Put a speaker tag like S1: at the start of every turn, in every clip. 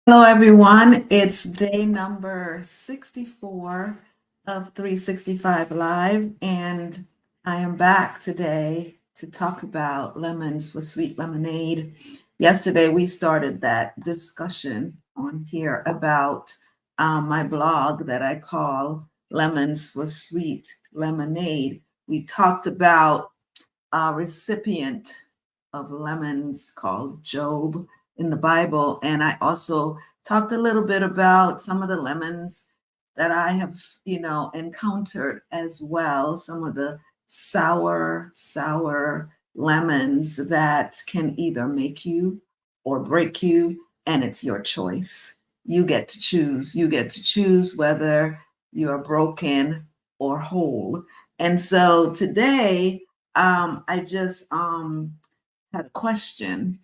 S1: Hello, everyone. It's day number 64 of 365 Live, and I am back today to talk about lemons for sweet lemonade. Yesterday, we started that discussion on here about my blog that I call Lemons for Sweet Lemonade. We talked about a recipient of lemons called Job in the Bible. And I also talked a little bit about some of the lemons that I have, encountered as well. Some of the sour lemons that can either make you or break you, and it's your choice. You get to choose. You get to choose whether you're broken or whole. And so today, I just had a question.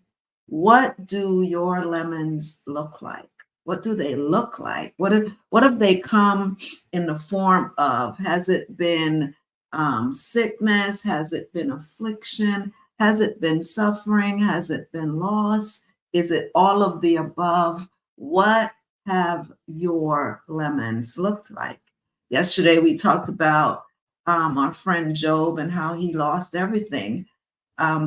S1: What do your lemons look like? What do they look like? What have they come in the form of? Has it been sickness? Has it been affliction? Has it been suffering? Has it been loss? Is it all of the above? What have your lemons looked like? Yesterday we talked about our friend Job and how he lost everything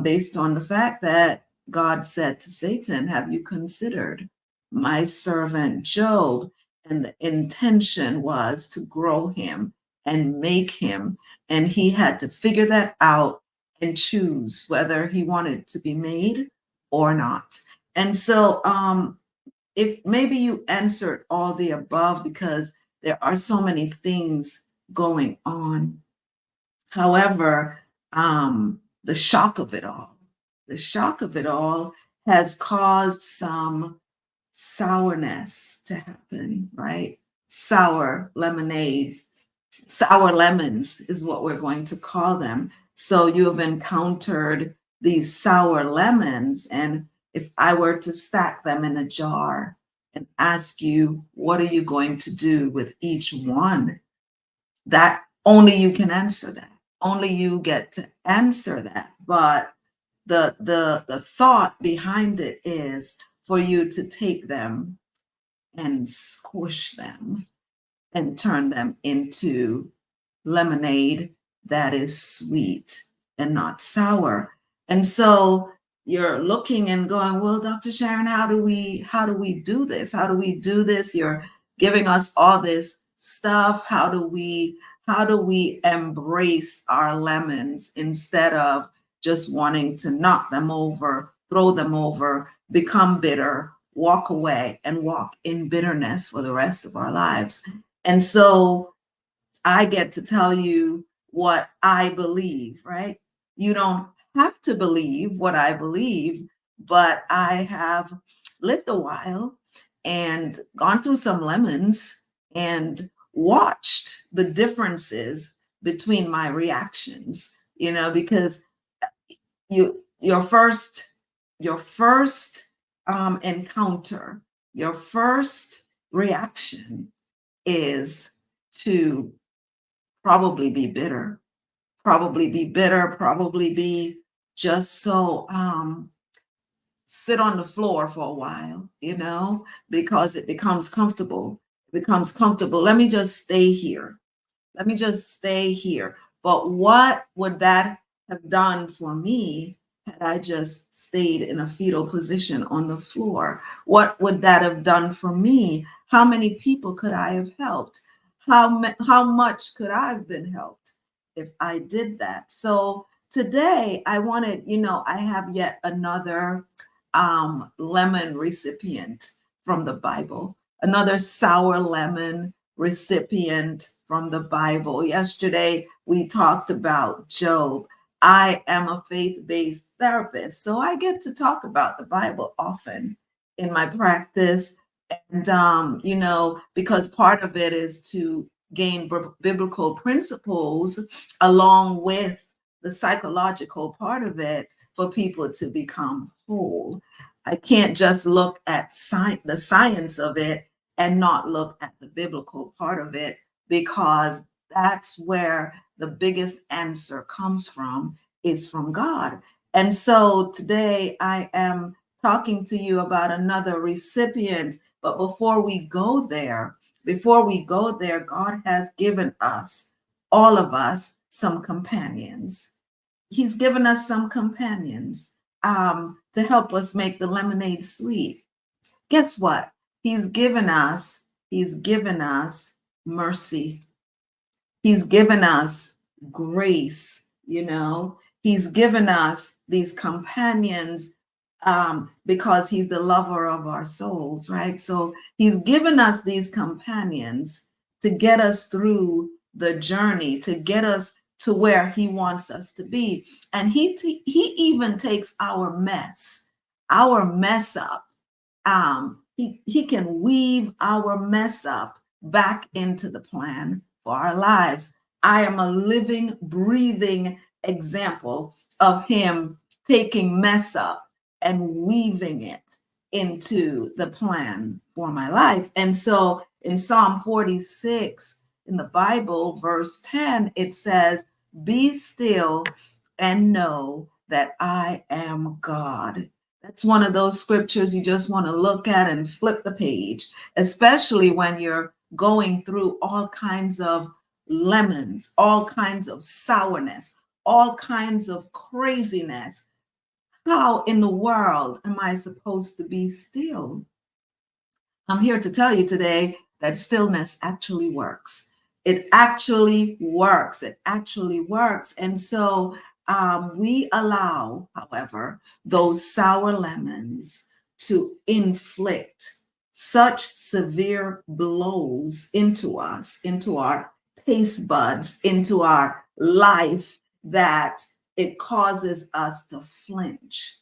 S1: based on the fact that God said to Satan, "Have you considered my servant Job?" And the intention was to grow him and make him. And he had to figure that out and choose whether he wanted to be made or not. And so, if maybe you answered all the above because there are so many things going on. However, the shock of it all, the shock of it all has caused some sourness to happen, right? Sour lemonade, sour lemons is what we're going to call them. So you have encountered these sour lemons, and if I were to stack them in a jar and ask you, what are you going to do with each one? That only you can answer that. Only you get to answer that. But the thought behind it is for you to take them and squish them and turn them into lemonade that is sweet and not sour. And so you're looking and going, well, Dr. Sharon, how do we do this? How do we do this? You're giving us all this stuff. How do we embrace our lemons instead of just wanting to knock them over, throw them over, become bitter, walk away and walk in bitterness for the rest of our lives? And so I get to tell you what I believe, right? You don't have to believe what I believe, but I have lived a while and gone through some lemons and watched the differences between my reactions, because your first encounter, your first reaction is to probably be just so sit on the floor for a while, because it becomes comfortable. It becomes comfortable. Let me just stay here. Let me just stay here. But what would that have done for me had I just stayed in a fetal position on the floor? What would that have done for me? How many people could I have helped? How much could I have been helped if I did that? So today I wanted, I have yet another lemon recipient from the Bible, another sour lemon recipient from the Bible. Yesterday, we talked about Job. I am a faith based therapist, so I get to talk about the Bible often in my practice. And, because part of it is to gain biblical principles along with the psychological part of it for people to become whole. I can't just look at the science of it and not look at the biblical part of it, because that's where the biggest answer comes from, is from God. And so today I am talking to you about another recipient. But before we go there, God has given us, all of us, some companions. He's given us some companions to help us make the lemonade sweet. Guess what? He's given us mercy. He's given us grace, He's given us these companions because he's the lover of our souls, right? So he's given us these companions to get us through the journey, to get us to where he wants us to be. And he even takes our mess up. He can weave our mess up back into the plan for our lives. I am a living, breathing example of him taking mess up and weaving it into the plan for my life. And so in Psalm 46 in the Bible, verse 10, it says, "Be still and know that I am God." That's one of those scriptures you just want to look at and flip the page, especially when you're going through all kinds of lemons, all kinds of sourness, all kinds of craziness. How in the world am I supposed to be still? I'm here to tell you today that stillness actually works. It actually works. It actually works. And so we allow, however, those sour lemons to inflict such severe blows into us, into our taste buds, into our life, that it causes us to flinch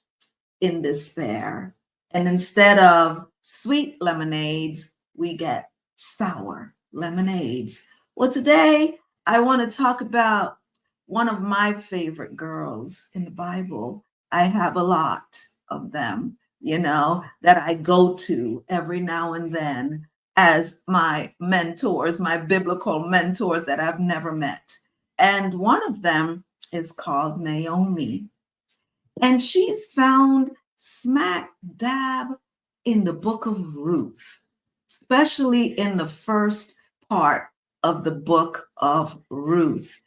S1: in despair. And instead of sweet lemonades, we get sour lemonades. Well, today I want to talk about one of my favorite girls in the Bible. I have a lot of them, that I go to every now and then as my mentors, my biblical mentors that I've never met. And one of them is called Naomi. And she's found smack dab in the book of Ruth, especially in the first part of the book of Ruth.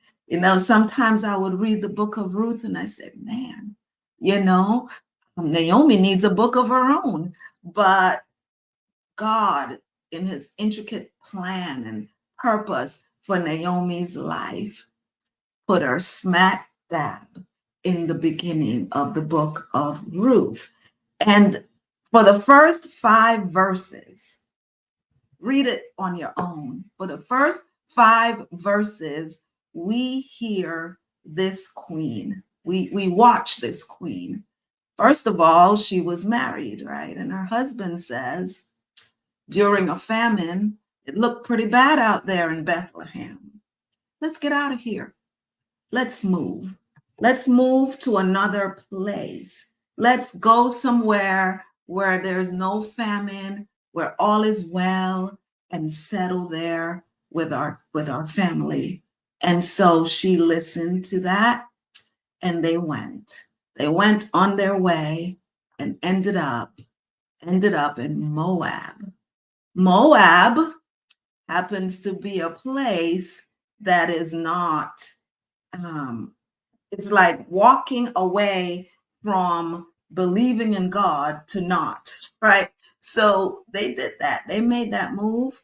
S1: Sometimes I would read the book of Ruth and I said, man, Naomi needs a book of her own. But God, in his intricate plan and purpose for Naomi's life, put her smack dab in the beginning of the book of Ruth. And for the first 5 verses, read it on your own. For the first 5 verses, we hear this queen. We watch this queen. First of all, she was married, right? And her husband says, during a famine, it looked pretty bad out there in Bethlehem. Let's get out of here. Let's move. Let's move to another place. Let's go somewhere where there's no famine, where all is well, and settle there with our family. And so she listened to that, and they went. They went on their way and ended up in Moab. Moab happens to be a place that is not it's like walking away from believing in God to not, right? So they did that. They made that move.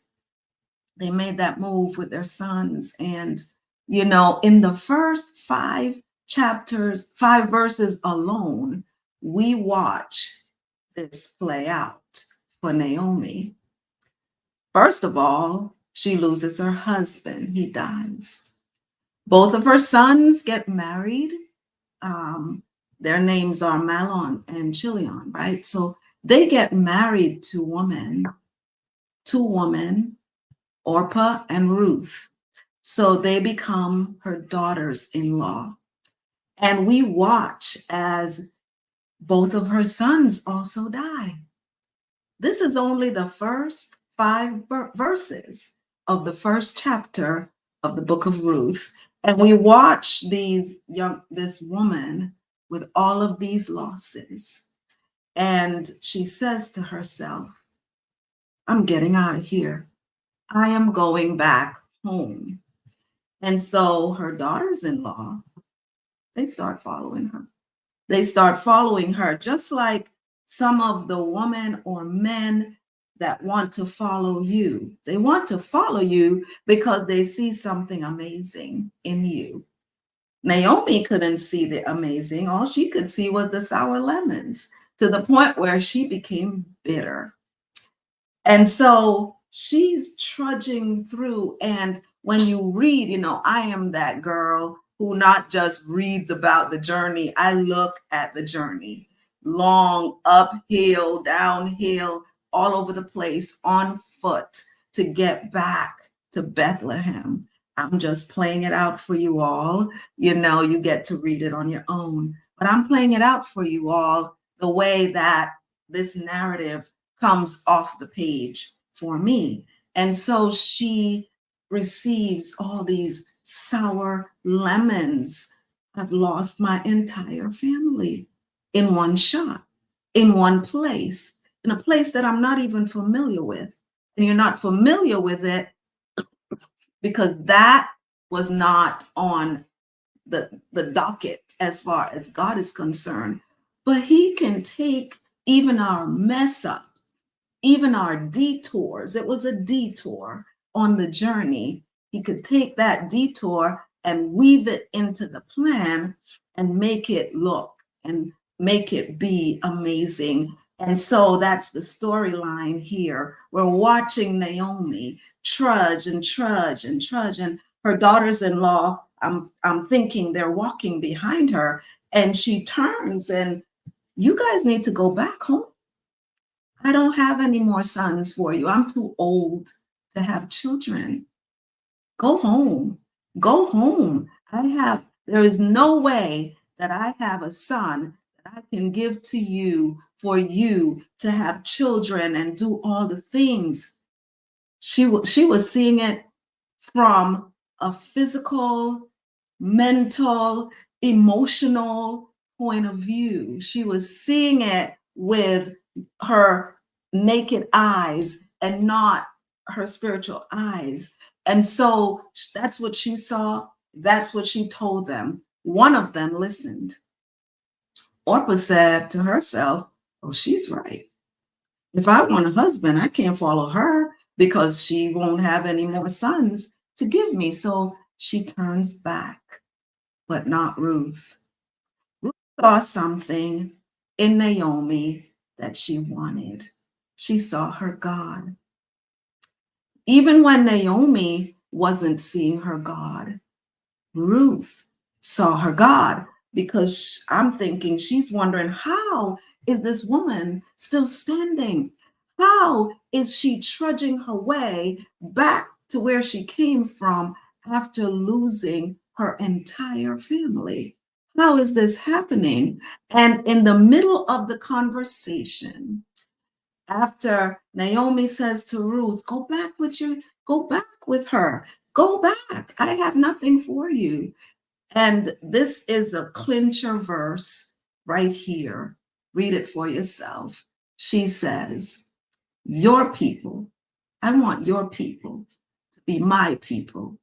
S1: They made that move with their sons. And, in the first 5 chapters, 5 verses alone, we watch this play out for Naomi. First of all, she loses her husband. He dies. Both of her sons get married. Their names are Mahlon and Chilion, right? So they get married to two women, Orpah and Ruth. So they become her daughters-in-law. And we watch as both of her sons also die. This is only the first 5 verses of the first chapter of the book of Ruth. And we watch this woman with all of these losses. And she says to herself, I'm getting out of here. I am going back home. And so her daughters in law, they start following her. They start following her, just like some of the women or men that want to follow you. They want to follow you because they see something amazing in you. Naomi couldn't see the amazing. All she could see was the sour lemons, to the point where she became bitter. And so she's trudging through. And when you read, I am that girl who not just reads about the journey, I look at the journey, long, uphill, downhill, all over the place, on foot to get back to Bethlehem. I'm just playing it out for you all. You get to read it on your own. But I'm playing it out for you all the way that this narrative comes off the page for me. And so she receives all these sour lemons. I've lost my entire family in one shot, in one place, in a place that I'm not even familiar with. And you're not familiar with it because that was not on the docket as far as God is concerned. But He can take even our mess up, even our detours. It was a detour on the journey. He could take that detour and weave it into the plan and make it look and make it be amazing. And so that's the storyline here. We're watching Naomi trudge and trudge and trudge, and her daughters-in-law, I'm thinking they're walking behind her, and she turns and, you guys need to go back home. I don't have any more sons for you. I'm too old to have children. Go home. Go home. There is no way that I have a son that I can give to you for you to have children and do all the things. She was seeing it from a physical, mental, emotional point of view. She was seeing it with her naked eyes and not her spiritual eyes. And so that's what she saw. That's what she told them. One of them listened. Orpah said to herself, oh, she's right. If I want a husband, I can't follow her because she won't have any more sons to give me. So she turns back, but not Ruth. Ruth saw something in Naomi that she wanted. She saw her God. Even when Naomi wasn't seeing her God, Ruth saw her God, because I'm thinking she's wondering, how is this woman still standing? How is she trudging her way back to where she came from after losing her entire family? How is this happening? And in the middle of the conversation, after Naomi says to Ruth, go back with her. Go back. I have nothing for you. And this is a clincher verse right here. Read it for yourself. She says, your people, I want your people to be my people.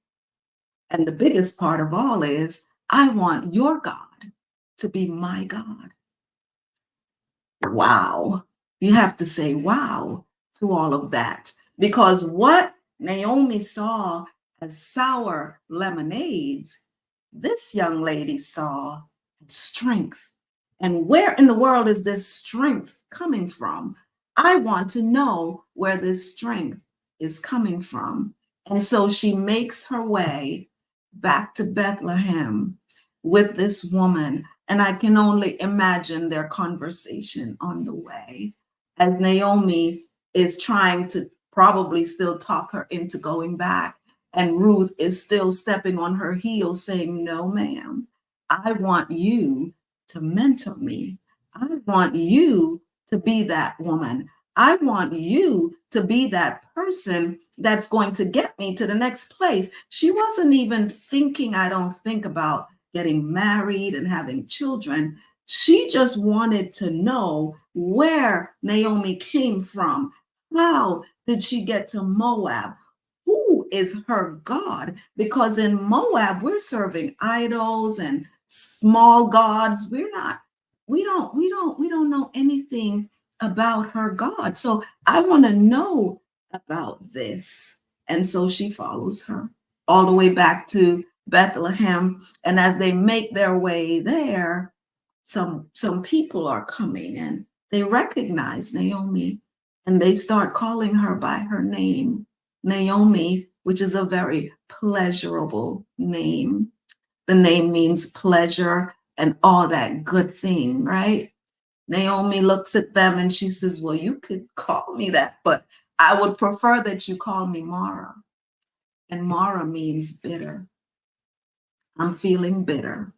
S1: And the biggest part of all is, I want your God to be my God. Wow. You have to say wow to all of that, because what Naomi saw as sour lemonades, this young lady saw strength. And where in the world is this strength coming from? I want to know where this strength is coming from. And so she makes her way back to Bethlehem with this woman. And I can only imagine their conversation on the way, as Naomi is trying to probably still talk her into going back. And Ruth is still stepping on her heels saying, no, ma'am, I want you to mentor me. I want you to be that woman. I want you to be that person that's going to get me to the next place. She wasn't even thinking, I don't think, about getting married and having children. She just wanted to know where Naomi came from. How did she get to Moab? Who is her God? Because in Moab, we're serving idols and small gods. We don't know anything about her God. So I want to know about this. And so she follows her all the way back to Bethlehem. And as they make their way there, some people are coming and they recognize Naomi and they start calling her by her name, Naomi, which is a very pleasurable name. The name means pleasure and all that good thing, right? Naomi looks at them and she says, well, you could call me that, but I would prefer that you call me Mara. And Mara means bitter. I'm feeling bitter.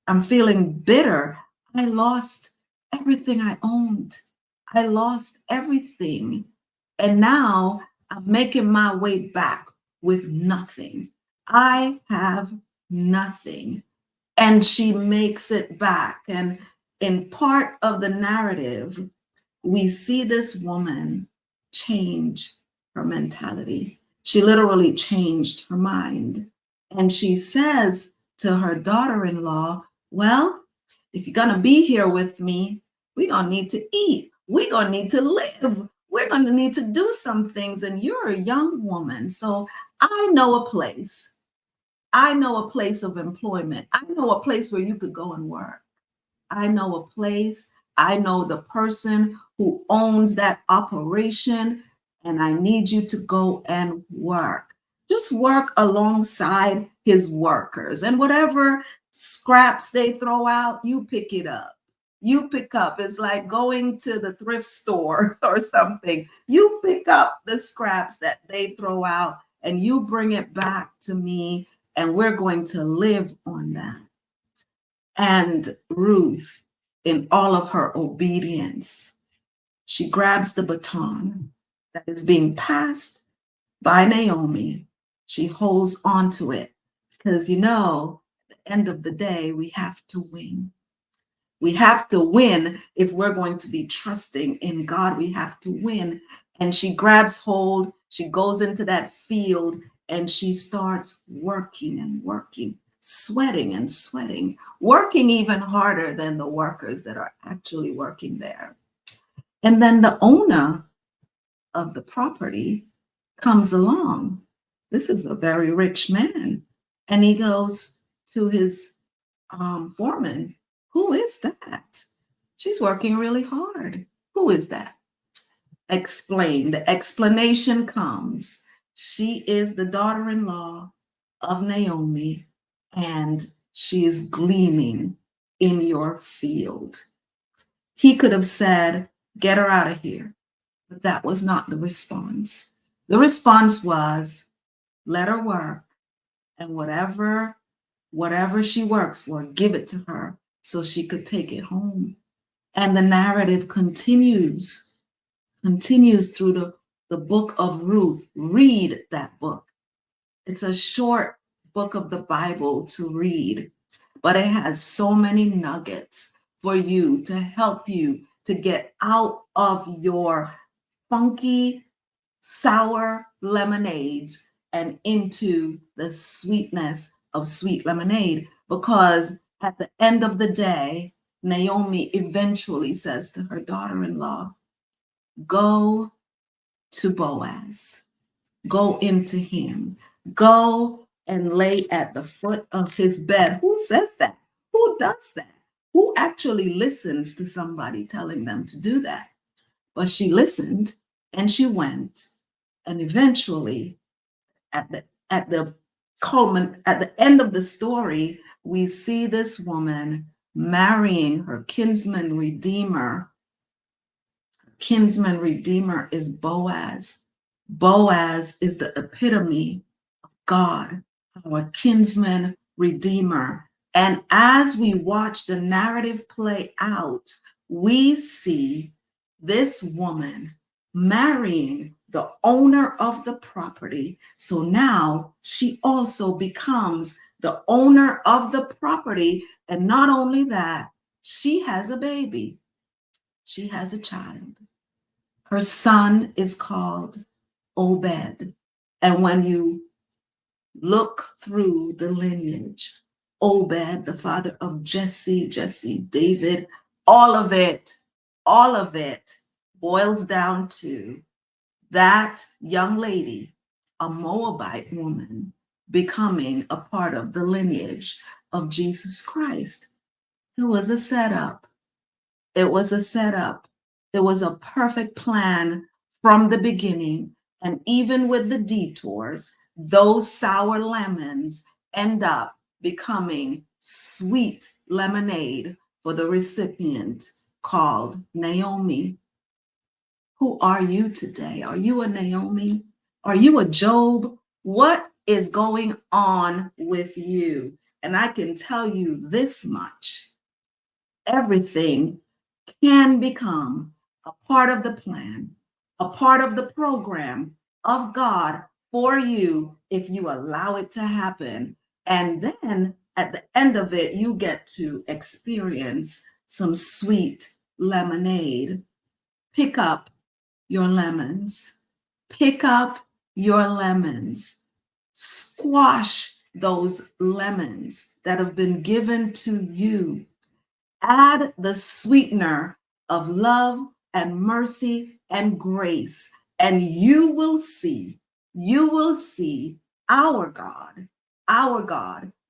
S1: I'm feeling bitter. I lost everything I owned. I lost everything. And now I'm making my way back with nothing. I have nothing. And she makes it back. And in part of the narrative, we see this woman change her mentality. She literally changed her mind. And she says to her daughter in law, well, if you're going to be here with me, we're going to need to eat. We're going to need to live. We're going to need to do some things. And you're a young woman. So I know a place. I know a place of employment. I know a place where you could go and work. I know a place. I know the person who owns that operation, and I need you to go and work. Just work alongside his workers, and whatever scraps they throw out, you pick it up. You pick up. It's like going to the thrift store or something. You pick up the scraps that they throw out and you bring it back to me, and we're going to live on that. And Ruth, in all of her obedience, she grabs the baton that is being passed by Naomi. She holds on to it because, at the end of the day, we have to win. We have to win if we're going to be trusting in God. We have to win. And she grabs hold, she goes into that field, and she starts working and working, sweating and sweating, working even harder than the workers that are actually working there. And then the owner of the property comes along. This is a very rich man. And he goes to his foreman. Who is that? She's working really hard. Who is that? Explain. The explanation comes. She is the daughter-in-law of Naomi, and she is gleaning in your field. He could have said, get her out of here. But that was not the response. The response was, let her work, and whatever she works for, give it to her so she could take it home. And the narrative continues through the book of Ruth. Read that book. It's a short book of the Bible to read, but it has so many nuggets for you to help you to get out of your funky, sour lemonade and into the sweetness of sweet lemonade. Because at the end of the day, Naomi eventually says to her daughter-in-law, go to Boaz, go into him, go and lay at the foot of his bed. Who says that? Who does that? Who actually listens to somebody telling them to do that? But she listened and she went. And eventually, at the end of the story, we see this woman marrying her kinsman redeemer. Kinsman redeemer is Boaz. Boaz is the epitome of God, our kinsman redeemer. And as we watch the narrative play out, we see this woman marrying the owner of the property. So now she also becomes the owner of the property. And not only that, She has a baby. She has a child. Her son is called Obed. And when you look through the lineage, Obed, the father of Jesse, David, all of it boils down to that young lady, a Moabite woman, becoming a part of the lineage of Jesus Christ. It was a setup. It was a setup. It was a perfect plan from the beginning. And even with the detours, those sour lemons end up becoming sweet lemonade for the recipient called Naomi. Who are you today? Are you a Naomi? Are you a Job? What is going on with you? And I can tell you this much: everything can become a part of the plan, a part of the program of God for you if you allow it to happen. And then at the end of it, you get to experience some sweet lemonade. Pick up your lemons. Pick up your lemons. Squash those lemons that have been given to you. Add the sweetener of love and mercy and grace, and you will see our God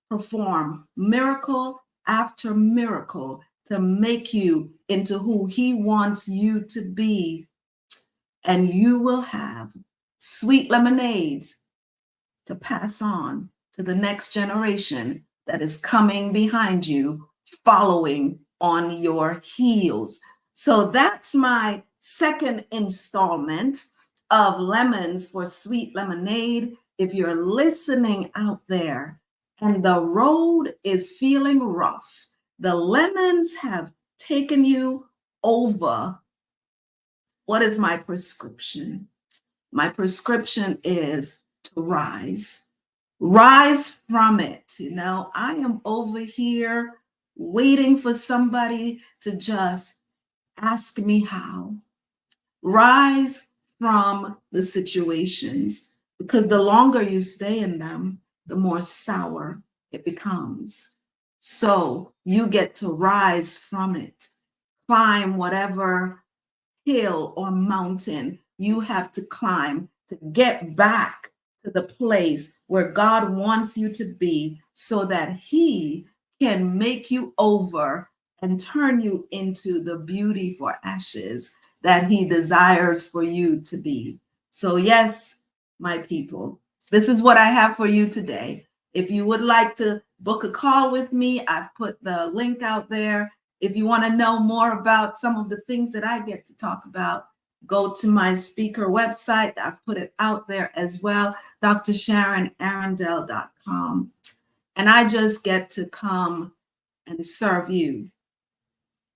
S1: perform miracle after miracle to make you into who he wants you to be. And you will have sweet lemonades to pass on to the next generation that is coming behind you, following on your heels. So that's my second installment of Lemons for Sweet Lemonade. If you're listening out there and the road is feeling rough, the lemons have taken you over, what is my prescription? My prescription is to rise. Rise from it. You know, I am over here waiting for somebody to just ask me how. Rise from the situations, because the longer you stay in them, the more sour it becomes. So you get to rise from it. Climb whatever hill or mountain you have to climb to get back to the place where God wants you to be, so that he can make you over and turn you into the beauty for ashes that he desires for you to be. So yes, my people, this is what I have for you today. If you would like to book a call with me, I've put the link out there. If you want to know more about some of the things that I get to talk about, go to my speaker website. I've put it out there as well, drsharonarundel.com. And I just get to come and serve you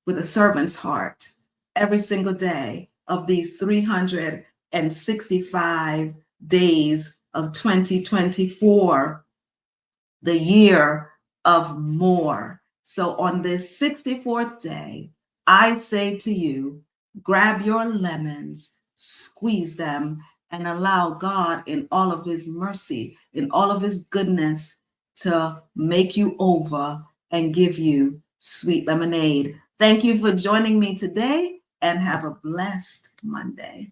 S1: with a servant's heart every single day of these 365 days of 2024, the year of more. So on this 64th day, I say to you, grab your lemons, squeeze them, and allow God in all of his mercy, in all of his goodness, to make you over and give you sweet lemonade. Thank you for joining me today, and have a blessed Monday.